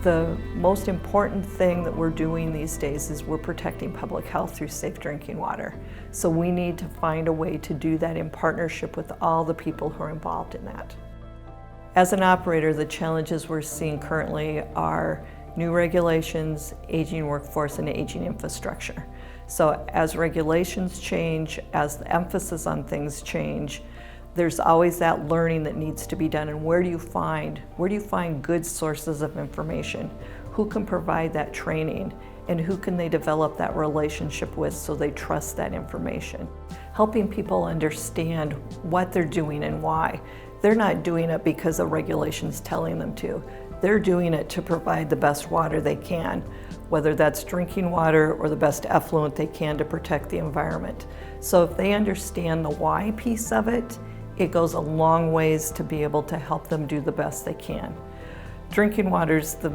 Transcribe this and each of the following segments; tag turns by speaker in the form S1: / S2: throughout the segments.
S1: The most important thing that we're doing these days is we're protecting public health through safe drinking water. So we need to find a way to do that in partnership with all the people who are involved in that. As an operator, the challenges we're seeing currently are new regulations, aging workforce, and aging infrastructure. So as regulations change, as the emphasis on things change, there's always that learning that needs to be done. And where do you find good sources of information? Who can provide that training? And who can they develop that relationship with so they trust that information? Helping people understand what they're doing and why. They're not doing it because a regulation's telling them to. They're doing it to provide the best water they can, whether that's drinking water or the best effluent they can to protect the environment. So if they understand the why piece of it, it goes a long ways to be able to help them do the best they can. Drinking water is the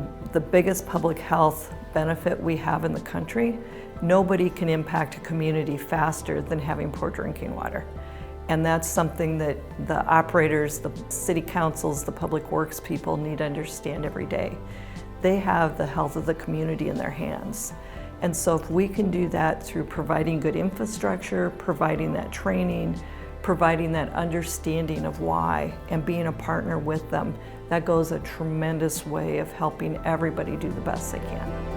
S1: biggest public health benefit we have in the country. Nobody can impact a community faster than having poor drinking water. And that's something that the operators, the city councils, the public works people need to understand every day. They have the health of the community in their hands. And so if we can do that through providing good infrastructure, providing that training, providing that understanding of why, and being a partner with them, that goes a tremendous way of helping everybody do the best they can.